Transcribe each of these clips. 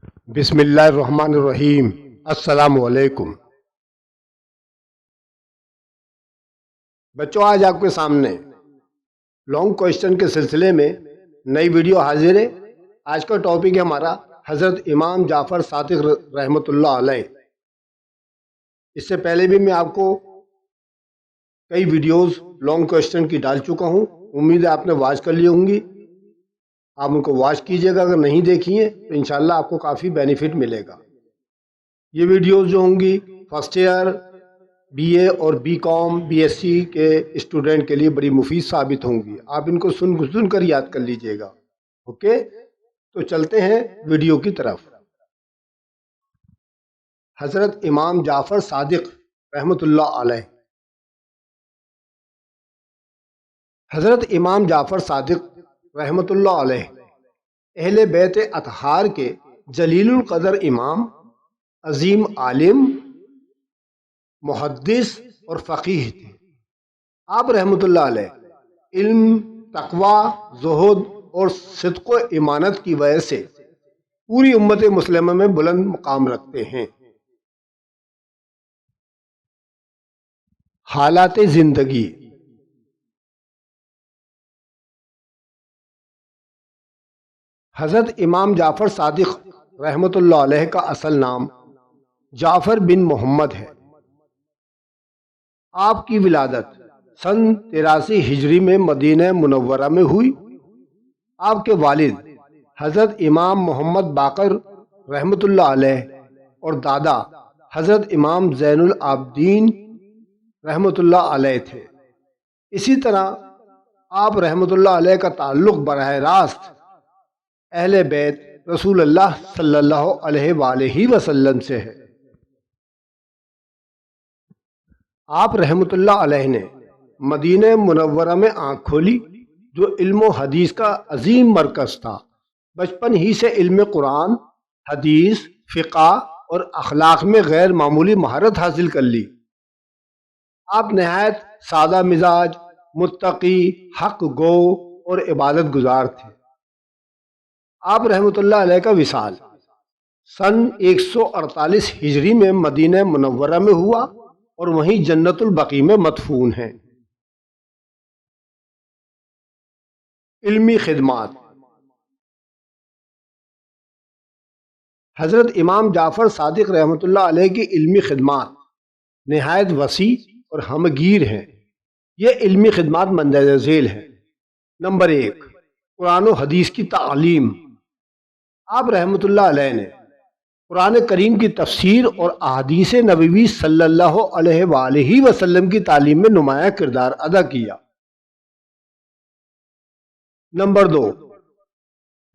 بسم اللہ الرحمن الرحیم۔ السلام علیکم بچوں، آج آپ کے سامنے لانگ کوشچن کے سلسلے میں نئی ویڈیو حاضر ہے۔ آج کا ٹاپک ہے ہمارا حضرت امام جعفر صادق رحمۃ اللہ علیہ۔ اس سے پہلے بھی میں آپ کو کئی ویڈیوز لانگ کوشچن کی ڈال چکا ہوں، امید ہے آپ نے واچ کر لی ہوں گی۔ آپ ان کو واچ کیجئے گا، اگر نہیں دیکھی ہیں تو انشاءاللہ آپ کو کافی بینیفٹ ملے گا۔ یہ ویڈیوز جو ہوں گی فرسٹ ایئر بی اے اور B com B S C کے اسٹوڈنٹ کے لیے بڑی مفید ثابت ہوں گی۔ آپ ان کو سن کر یاد کر لیجئے گا۔ اوکے، تو چلتے ہیں ویڈیو کی طرف۔ حضرت امام جعفر صادق رحمۃ اللہ علیہ۔ حضرت امام جعفر صادق رحمۃ اللہ علیہ اہل بیت اطہار کے جلیل القدر امام، عظیم عالم، محدث اور فقیہ تھے۔ آپ رحمۃ اللہ علیہ علم، تقوی، زہد اور صدق و امانت کی وجہ سے پوری امت مسلمہ میں بلند مقام رکھتے ہیں۔ حالات زندگی۔ حضرت امام جعفر صادق رحمۃ اللہ علیہ کا اصل نام جعفر بن محمد ہے۔ آپ کی ولادت سن 83 ہجری میں مدینہ منورہ میں ہوئی۔ آپ کے والد حضرت امام محمد باقر رحمۃ اللہ علیہ اور دادا حضرت امام زین العابدین رحمۃ اللہ علیہ تھے۔ اسی طرح آپ رحمۃ اللہ علیہ کا تعلق براہ راست اہل بیت رسول اللہ صلی اللہ علیہ وآلہ وسلم سے ہے۔ آپ رحمۃ اللہ علیہ نے مدینہ منورہ میں آنکھ کھولی، جو علم و حدیث کا عظیم مرکز تھا۔ بچپن ہی سے علم قرآن، حدیث، فقہ اور اخلاق میں غیر معمولی مہارت حاصل کر لی۔ آپ نہایت سادہ مزاج، متقی، حق گو اور عبادت گزار تھے۔ آپ رحمۃ اللہ علیہ کا وصال سن 148 ہجری میں مدینہ منورہ میں ہوا اور وہیں جنت البقیع میں مدفون ہیں۔ علمی خدمات۔ حضرت امام جعفر صادق رحمۃ اللہ علیہ کی علمی خدمات نہایت وسیع اور ہمگیر ہیں۔ یہ علمی خدمات مندرجہ ذیل ہیں۔ نمبر 1، قرآن و حدیث کی تعلیم۔ آپ رحمۃ اللہ علیہ نے قرآن کریم کی تفسیر اور احادیث نبوی صلی اللہ علیہ وآلہ وسلم کی تعلیم میں نمایاں کردار ادا کیا۔ نمبر 2،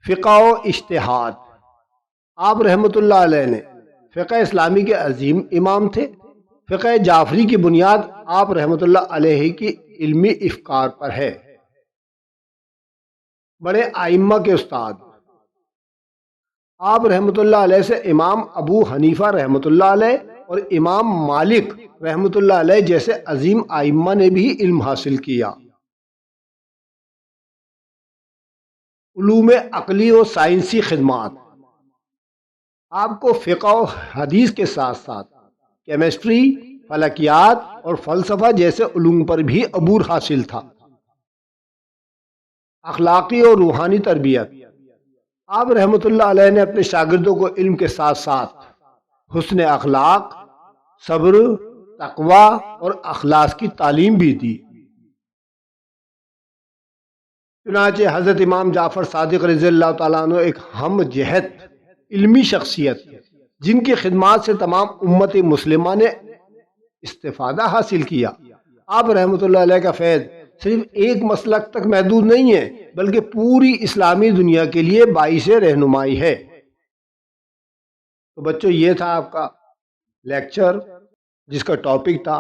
فقہ و اجتہاد۔ آپ رحمۃ اللہ علیہ نے فقہ اسلامی کے عظیم امام تھے۔ فقہ جعفری کی بنیاد آپ رحمۃ اللہ علیہ کی علمی افکار پر ہے۔ بڑے ائمہ کے استاد۔ آپ رحمۃ اللہ علیہ سے امام ابو حنیفہ رحمۃ اللہ علیہ اور امام مالک رحمۃ اللہ علیہ جیسے عظیم ائمہ نے بھی علم حاصل کیا۔ علوم عقلی و سائنسی خدمات۔ آپ کو فقہ و حدیث کے ساتھ ساتھ کیمسٹری، فلکیات اور فلسفہ جیسے علوم پر بھی عبور حاصل تھا۔ اخلاقی اور روحانی تربیت۔ آپ رحمۃ اللہ علیہ نے اپنے شاگردوں کو علم کے ساتھ ساتھ حسن اخلاق، صبر، تقوی اور اخلاص کی تعلیم بھی دی۔ چنانچہ حضرت امام جعفر صادق رضی اللہ تعالیٰ عنہ ایک ہم جہت علمی شخصیت ہے، جن کی خدمات سے تمام امت مسلمہ نے استفادہ حاصل کیا۔ آپ رحمۃ اللہ علیہ کا فیض صرف ایک مسلک تک محدود نہیں ہے، بلکہ پوری اسلامی دنیا کے لیے باعث رہنمائی ہے۔ تو بچوں، یہ تھا آپ کا لیکچر، جس کا ٹاپک تھا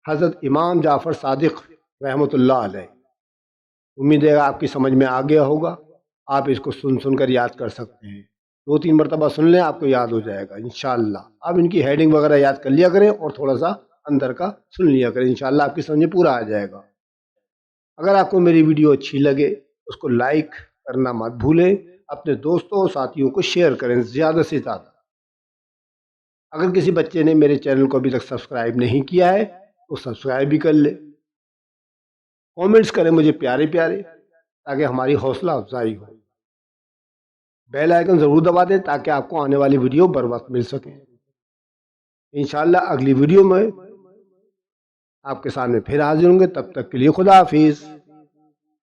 حضرت امام جعفر صادق رحمۃ اللہ علیہ۔ امید ہے آپ کی سمجھ میں آ گیا ہوگا۔ آپ اس کو سن کر یاد کر سکتے ہیں۔ 2-3 مرتبہ سن لیں، آپ کو یاد ہو جائے گا انشاءاللہ۔ آپ ان کی ہیڈنگ وغیرہ یاد کر لیا کریں اور تھوڑا سا اندر کا سن لیا کریں، انشاءاللہ آپ کی سمجھ میں پورا آ جائے گا۔ اگر آپ کو میری ویڈیو اچھی لگے اس کو لائک کرنا مت بھولیں اپنے دوستوں اور ساتھیوں کو شیئر کریں زیادہ سے زیادہ۔ اگر کسی بچے نے میرے چینل کو ابھی تک سبسکرائب نہیں کیا ہے تو سبسکرائب بھی کر لے، کومنٹس کریں مجھے پیارے پیارے تاکہ ہماری حوصلہ افزائی ہو، بیل آئیکن ضرور دبا دیں تاکہ آپ کو آنے والی ویڈیو بر وقت مل سکے۔ انشاءاللہ اگلی ویڈیو میں آپ کے سامنے پھر حاضر ہوں گے، تب تک کے لیے خدا حافظ۔